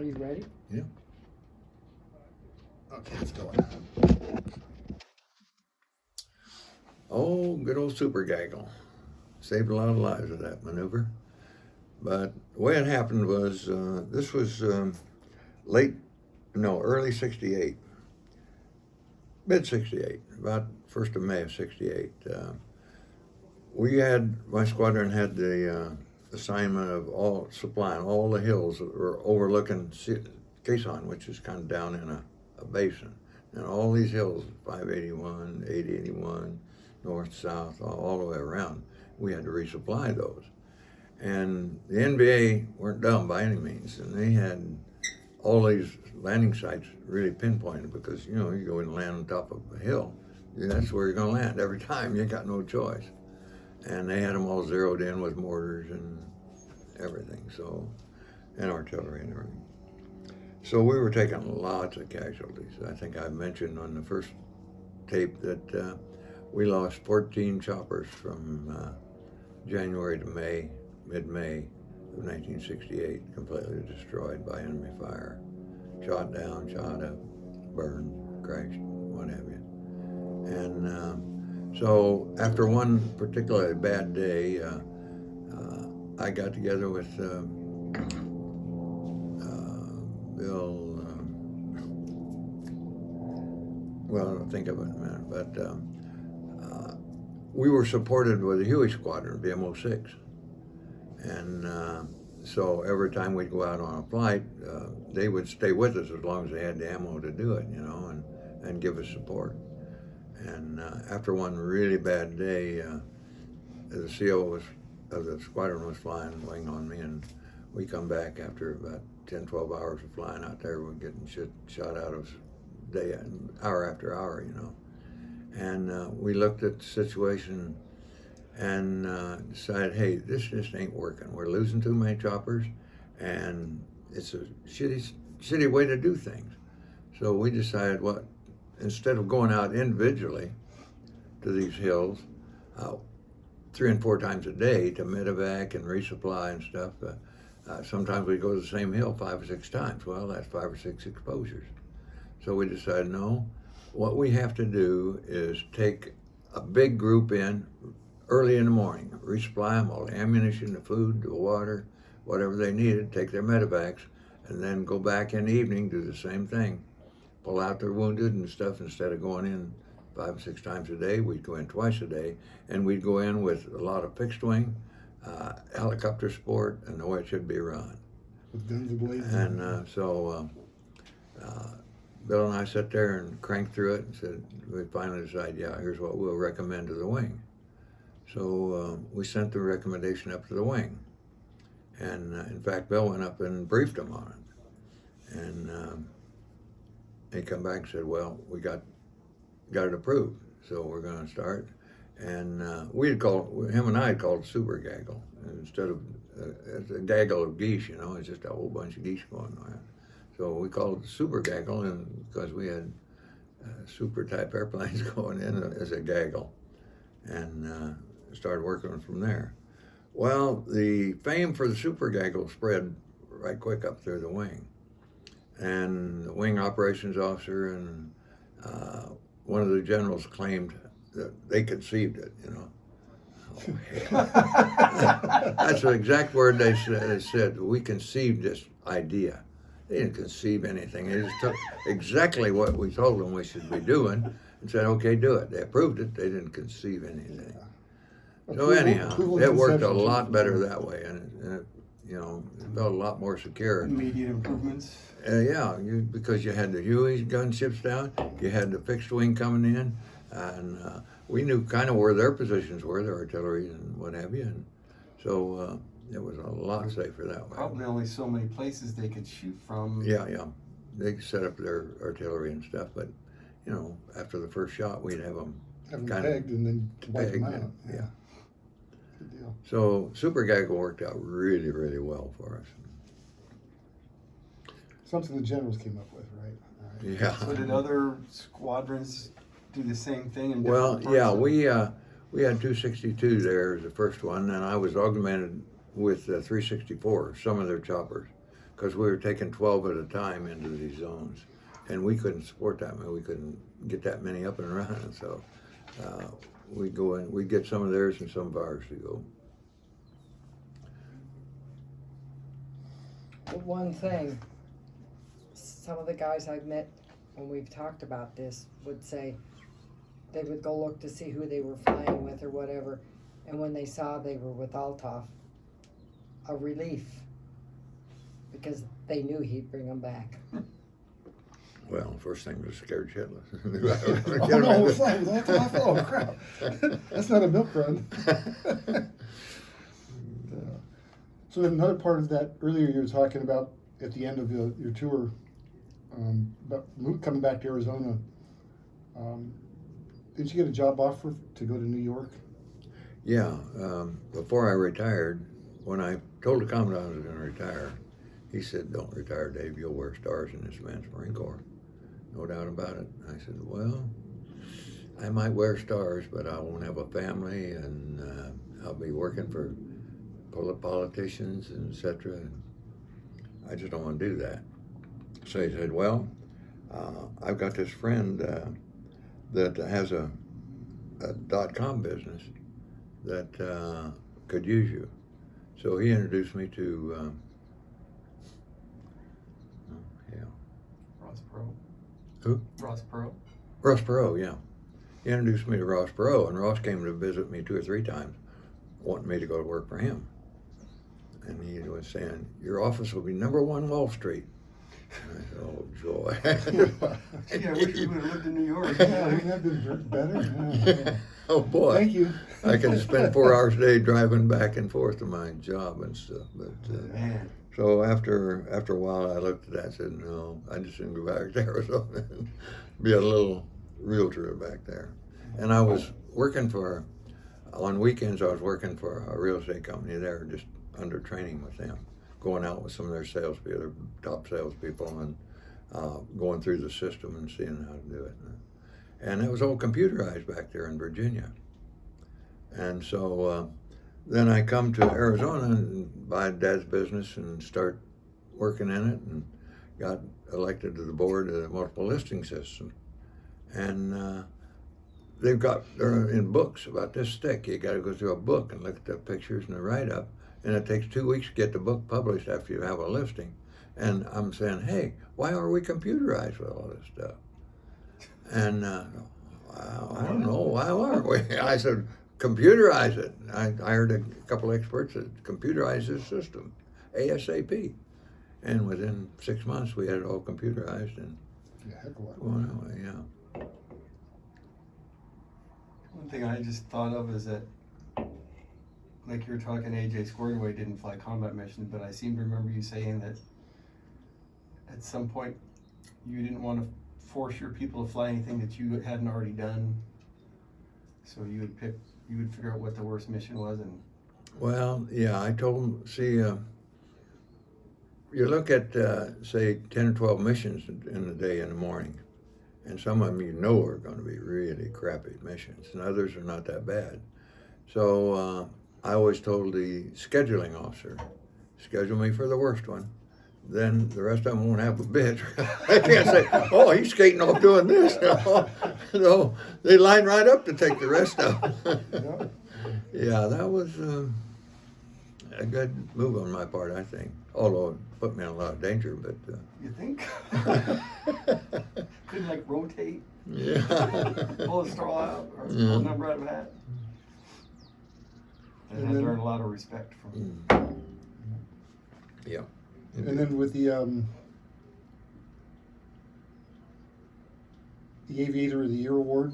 Are you ready? Yeah. Okay, let's go. Oh, good old Super Gaggle. Saved a lot of lives with that maneuver. But the way it happened was, this was early 68. Mid 68, about 1st of May of 68. My squadron had the assignment of supplying all the hills that were overlooking Quezon, which is kind of down in a basin. And all these hills, 581, 881, north, south, all the way around, we had to resupply those. And the NBA weren't dumb by any means, and they had all these landing sites really pinpointed because, you go and land on top of a hill, that's where you're going to land every time. You got no choice. And they had them all zeroed in with mortars and everything, and artillery and everything. So we were taking lots of casualties. I think I mentioned on the first tape that we lost 14 choppers from January to mid-May of 1968, completely destroyed by enemy fire. Shot down, shot up, burned, crashed, what have you. And so after one particularly bad day, I got together with Bill, I'll think of it in a minute, but we were supported with the Huey Squadron, BMO-6. And so every time we'd go out on a flight, they would stay with us as long as they had the ammo to do it, and give us support. And after one really bad day, the CO of the squadron was flying wing on me, and we come back after about 10, 12 hours of flying out there. We're getting shot out of day, hour after hour, And we looked at the situation and decided, hey, this just ain't working. We're losing too many choppers, and it's a shitty way to do things. So we decided, instead of going out individually to these hills 3 and 4 times a day to medevac and resupply and stuff, sometimes we go to the same hill 5 or 6 times. Well, that's 5 or 6 exposures. So we decided, no, what we have to do is take a big group in early in the morning, resupply them all the ammunition, the food, the water, whatever they needed, take their medevacs, and then go back in the evening, do the same thing. Pull out their wounded and stuff. Instead of going in 5 or 6 times a day, we'd go in twice a day, and we'd go in with a lot of fixed wing, helicopter support, and the way it should be run. With guns ablazing. And so Bill and I sat there and cranked through it and said, we finally decided, here's what we'll recommend to the wing. So we sent the recommendation up to the wing. And in fact, Bill went up and briefed them on it. And they come back and said, well, we got it approved, so we're going to start. And him and I had called it Super Gaggle. Instead of a gaggle of geese, it's just a whole bunch of geese going on. So we called it Super Gaggle, and because we had super type airplanes going in as a gaggle, and started working from there. Well, the fame for the Super Gaggle spread right quick up through the wing. And the wing operations officer and one of the generals claimed that they conceived it, Oh, hell. That's the exact word they said. We conceived this idea. They didn't conceive anything. They just took exactly what we told them we should be doing and said, okay, do it. They approved it. They didn't conceive anything. So anyhow, it worked a lot better that way, and it it felt a lot more secure. Immediate improvements. Because you had the Huey gunships down, you had the fixed wing coming in, and we knew kind of where their positions were, their artillery and what have you, and so it was a lot safer that way. Probably only so many places they could shoot from. Yeah. They could set up their artillery and stuff, but after the first shot, we'd have them Pegged and then wipe them out. Yeah. Good deal. So Super Gaggle worked out really, really well for us. Something the generals came up with, right? Yeah. So did other squadrons do the same thing? In Well, different parts we had 262 there as the first one, and I was augmented with 364, some of their choppers, because we were taking 12 at a time into these zones, and we couldn't support that many. We couldn't get that many up and running. So we'd go in, we'd get some of theirs and some of ours to go. But one thing, some of the guys I've met when we've talked about this would say they would go look to see who they were flying with or whatever, and when they saw they were with Althoff, a relief, because they knew he'd bring them back. Well, first thing was scared shitless. Oh no, we're flying with Althoff. Oh crap, that's not a milk run. So another part of that earlier you were talking about at the end of your tour, about coming back to Arizona. Did you get a job offer to go to New York? Yeah, before I retired, when I told the commandant I was going to retire, he said, "Don't retire, Dave. You'll wear stars in this man's Marine Corps. No doubt about it." I said, "Well, I might wear stars, but I won't have a family, and I'll be working for politicians, and etc. And I just don't want to do that." So he said, "Well, I've got this friend that has a .com business that could use you." So he introduced me to Ross Perot. Who? Ross Perot. Ross Perot, yeah. He introduced me to Ross Perot, and Ross came to visit me 2 or 3 times, wanting me to go to work for him. And he was saying, "Your office will be #1 Wall Street." And I said, "Oh, joy." Gee, I wish we would have lived in New York. Yeah, wouldn't that been better? Yeah. Oh, boy. Thank you. I could spend 4 hours a day driving back and forth to my job and stuff. But Man. so after a while, I looked at that and said, "No, I just didn't go back to Arizona and be a little realtor back there." And I was working on weekends, I was working for a real estate company there, just under training with them, going out with some of their salespeople, their top salespeople, and going through the system and seeing how to do it. And it was all computerized back there in Virginia. And so then I come to Arizona and buy Dad's business and start working in it, and got elected to the board of the multiple listing system. And they're in books about this thick. You got to go through a book and look at the pictures and the write-up. And it takes 2 weeks to get the book published after you have a listing. And I'm saying, "Hey, why are we computerized with all this stuff?" And well, I don't know, why aren't we? I said, "Computerize it." I hired a couple experts that computerized this system, ASAP. And within 6 months, we had it all computerized and Yeah, heck of a lot. going away, yeah. One thing I just thought of is that, like you were talking, AJ squared away didn't fly combat missions, but I seem to remember you saying that at some point you didn't want to force your people to fly anything that you hadn't already done. So you would figure out what the worst mission was, and Well, yeah, I told them, see, you look at, say, 10 or 12 missions in the day in the morning, and some of them are going to be really crappy missions, and others are not that bad. So I always told the scheduling officer, schedule me for the worst one. Then the rest of them won't have a bitch. I can't say, "Oh, he's skating off doing this." No, they line right up to take the rest of them. Yeah, that was a good move on my part, I think. Although it put me in a lot of danger, but you think? Couldn't like rotate, yeah. pull a straw out, or pull Yeah. a number out of a hat. And I And then- learned a lot of respect from. Yeah. And then with the Aviator of the Year award,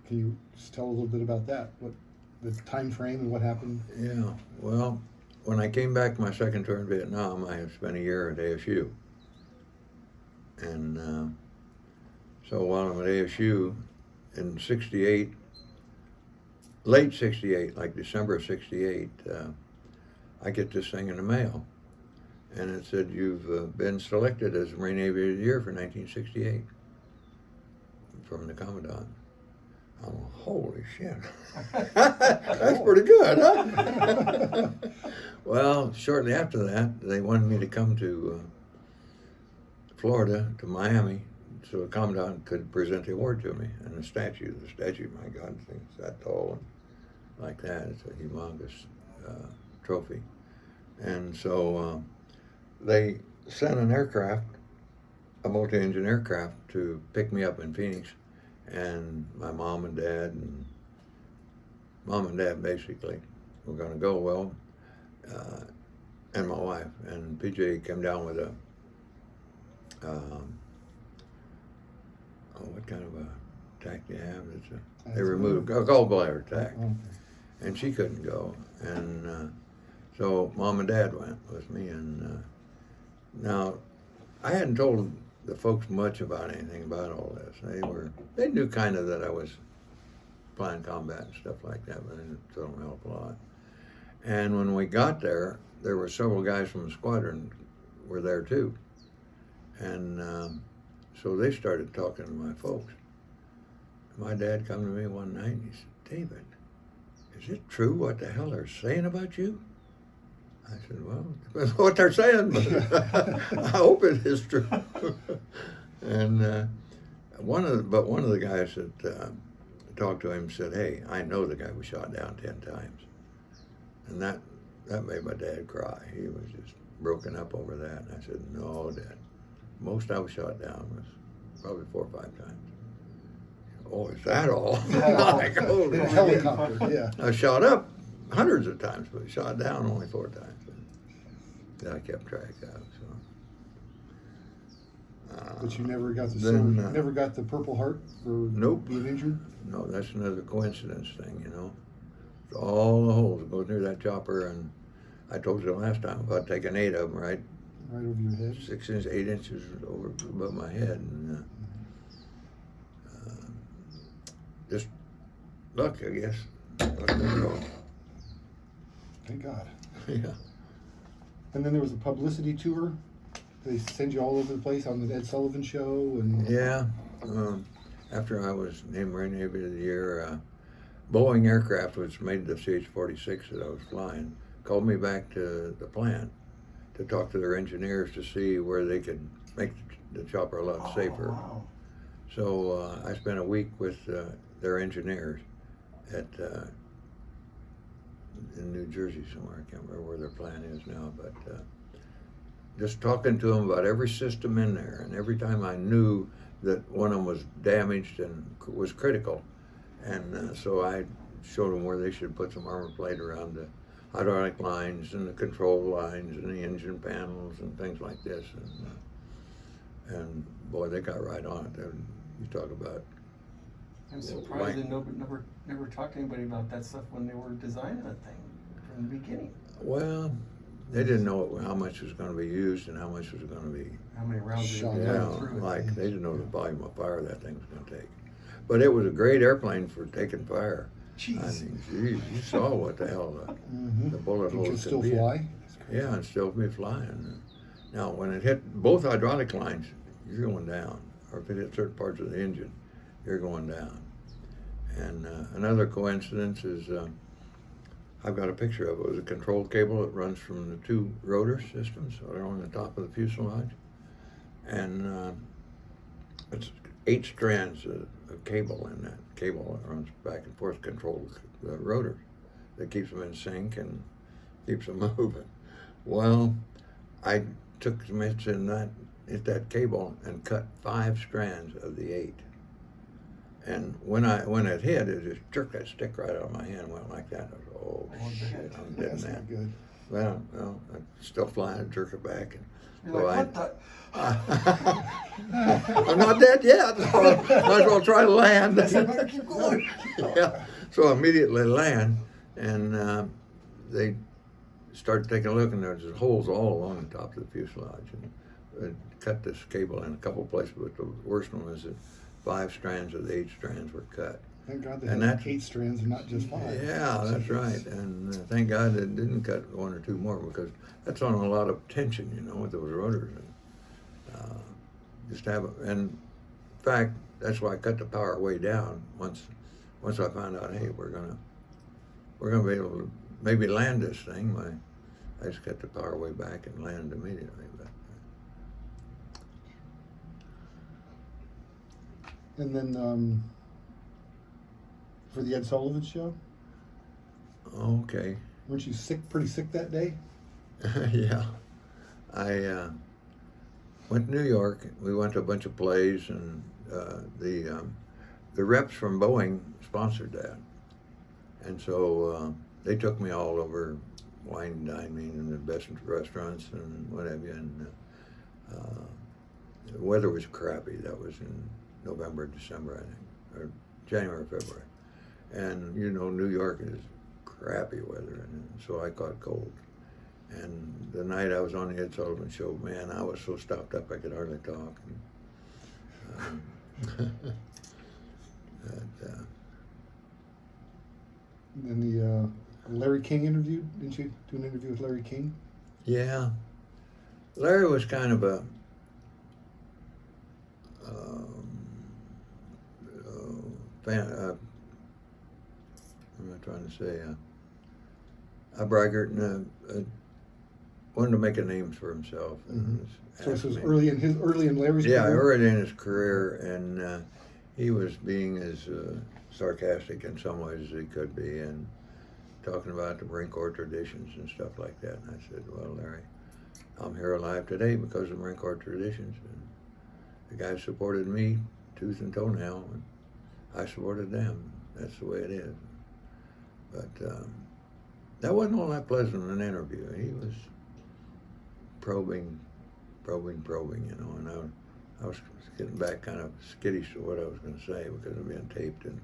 can you just tell a little bit about that? What the time frame and what happened? Yeah, well, when I came back my second tour in Vietnam, I had spent a year at ASU. And so while I'm at ASU in 68, late 68, like December of 68, I get this thing in the mail. And it said, "You've been selected as Marine Aviator of the Year for 1968 from the Commandant." Oh, holy shit. That's pretty good, huh? Well, shortly after that, they wanted me to come to Florida, to Miami, so the commandant could present the award to me. And the statue, my God, thing's that tall and like that. It's a humongous trophy. And so they sent an aircraft, a multi-engine aircraft, to pick me up in Phoenix. And my mom and dad basically were going to go. Well, and my wife, and PJ came down with a what kind of a tack do you have? They removed a gallbladder tack, and she couldn't go, and so mom and dad went with me. And now I hadn't told the folks much about anything about all this. They knew kind of that I was flying combat and stuff like that, but I didn't tell them a hell of a lot. And when we got there, there were several guys from the squadron were there too. And so they started talking to my folks. My dad come to me one night and he said, David, is it true what the hell they're saying about you? I said, well, it depends on what they're saying, but I hope it is true. And one of the guys that talked to him said, hey, I know the guy was shot down 10 times. And that made my dad cry. He was just broken up over that. And I said, no, Dad. Most I was shot down was probably 4 or 5 times. Oh, is that all? Like, holy shit. Helicopter, yeah. I shot up hundreds of times, but shot down only 4 times. That I kept track of. So. But you never got the Then, never got the Purple Heart for Nope. being injured? No, that's another coincidence thing, you know. All the holes that go near that chopper, and I told you last time about taking 8 of them, right? Right over your head? 6 inches, 8 inches over above my head, and just luck, I guess. Luck of the draw. Thank God. Yeah. And then there was a publicity tour. They send you all over the place on the Ed Sullivan Show, and Yeah. After I was named Marine Aviator of the Year, Boeing aircraft, which made the CH-46 that I was flying, called me back to the plant to talk to their engineers to see where they could make the chopper a lot safer. Wow. So I spent a week with their engineers at in New Jersey somewhere. I can't remember where their plant is now, but just talking to them about every system in there. And every time I knew that one of them was damaged and was critical, and so I showed them where they should put some armor plate around the hydraulic lines and the control lines and the engine panels and things like this. And boy, they got right on it. You talk about. I'm surprised they never talked to anybody about that stuff when they were designing that thing from the beginning. Well, they didn't know how much was going to be used and how much was going to be. How many rounds did Shot they Yeah, go through it? like they didn't know the volume of fire that thing was going to take. But it was a great airplane for taking fire. Jeez. I mean, geez, you saw what the hell the bullet it holes can could still be. fly. Yeah, and still be flying. Now, when it hit both hydraulic lines, you're going down. Or if it hit certain parts of the engine, you're going down. And another coincidence is I've got a picture of it. It was a control cable that runs from the 2 rotor systems that are on the top of the fuselage. And it's 8 strands of cable in that cable that runs back and forth, controls the rotor, that keeps them in sync and keeps them moving. Well, I took some hits in that cable and cut 5 strands of the 8. And when it hit, it just jerked that stick right out of my hand, went like that. I was, oh shit, I'm dead That's man. not good. Well, I'm still flying, jerk it back, and You're like, what I'm not dead yet, so I might as well try to land. better keep going. Yeah, so I immediately land, and they started taking a look, and there's holes all along the top of the fuselage, and cut this cable in a couple places, but the worst one was that 5 strands of the 8 strands were cut. Thank God they And had that's- 8 strands and not just 5. Yeah, that's right, and thank God they didn't cut 1 or 2 more, because that's on a lot of tension, you know, with those rotors. And, just have it. And in fact, that's why I cut the power way down once once I found out, hey, we're gonna be able to maybe land this thing, I just got the power way back and landed immediately. But And then for the Ed Sullivan show, okay. weren't you pretty sick that day? Yeah, I went to New York. We went to a bunch of plays, and the reps from Boeing sponsored that, and so they took me all over wine and dining and the best restaurants and what have you. And the weather was crappy. That was in November, December, I think, or January, February, and New York is crappy weather, and so I caught cold. And the night I was on the Ed Sullivan show, man, I was so stopped up I could hardly talk. And, And then the Larry King interview, didn't you do an interview with Larry King? yeah, Larry was kind of a fan. What am I trying to say? A braggart and wanted to make a name for himself. And So this was me. early in Larry's Yeah, career? early in his career, and he was being as sarcastic in some ways as he could be, and talking about the Marine Corps traditions and stuff like that. And I said, well, Larry, I'm here alive today because of Marine Corps traditions. And the guys supported me tooth and toenail, and I supported them. That's the way it is. But that wasn't all that pleasant an interview. He was probing, and I was getting back kind of skittish to what I was going to say because it was being taped and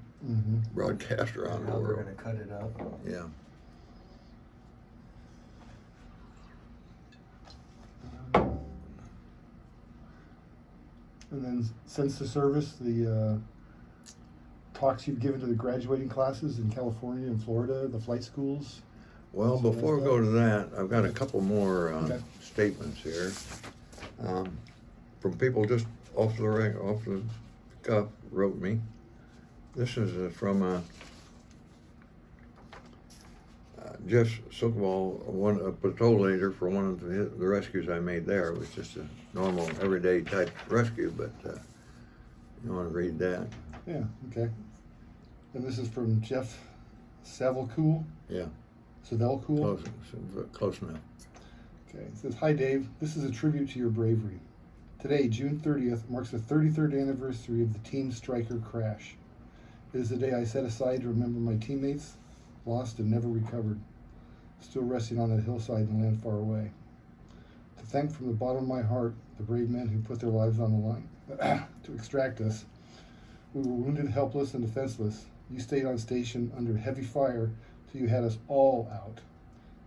broadcast around the How they're world. gonna cut it up. Yeah. And then since the service, the talks you've given to the graduating classes in California and Florida, the flight schools. Well, So before we that's go to that, I've got a couple more Okay. statements here from people just off the cuff wrote me. This is from Jeff Sokol, a patrol leader for one of the rescues I made there. It was just a normal, everyday type rescue, but you want to read that? Yeah, okay. And this is from Jeff Savelcool? Yeah. Savelcool? Close enough. Okay, it says, hi Dave, this is a tribute to your bravery. Today, June 30th, marks the 33rd anniversary of the Team Stryker crash. It is the day I set aside to remember my teammates, lost and never recovered, still resting on that hillside and land far away. To thank from the bottom of my heart the brave men who put their lives on the line to extract us. We were wounded, helpless, and defenseless. You stayed on station under heavy fire till you had us all out.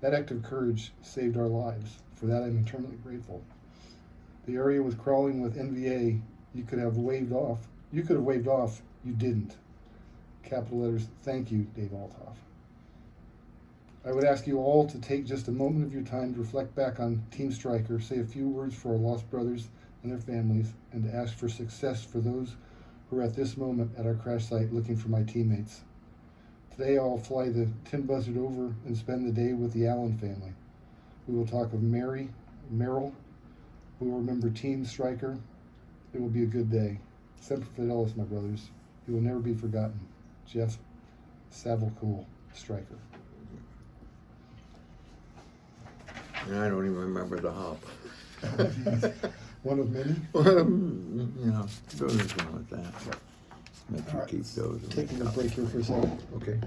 That act of courage saved our lives. For that I'm eternally grateful. The area was crawling with NVA. You could have waved off. You didn't. Capital letters, thank you, Dave Althoff. I would ask you all to take just a moment of your time to reflect back on Team Stryker, say a few words for our lost brothers and their families, and to ask for success for those who are at this moment at our crash site looking for my teammates. Today I'll fly the Tin Buzzard over and spend the day with the Allen family. We will talk of Merrill. We will remember Team Stryker. It will be a good day. Semper Fidelis, my brothers. You will never be forgotten. Jeff Savelcool, Stryker. And I don't even remember the hop. One of many. Those with that. Let you keep those. Taking a break here for a second. Okay.